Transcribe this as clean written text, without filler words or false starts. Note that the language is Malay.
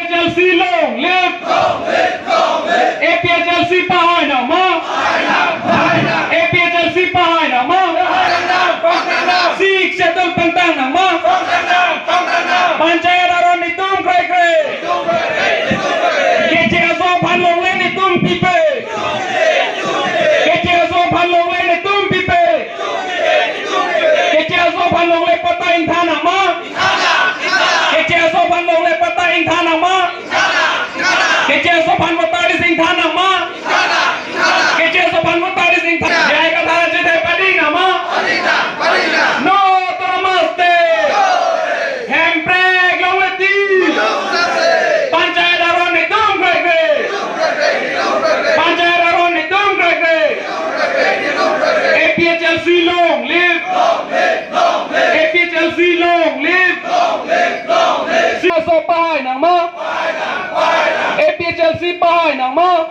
Chelsea long live APL Chelsea pahay na mo APL Chelsea pahay na mo Sik settle pantang na mo Panchayat aron itum kray kray Keche aso phalong len itum pipe Keche aso phalong len itum pipe Keche aso phalong len pata inthana mo Keche aso phalong len pata inthana mo Keche aso phan pata inthana mo Keche aso phan pata inthana jai ka thara jete padi na mo No to namaste Hambrake lawati Panchayat aron itum kray kray Panchayat aron itum kray kray APL Chelsea long live APL Chelsea long live Aso pahay nang mo APL Chelsea pahay nang mo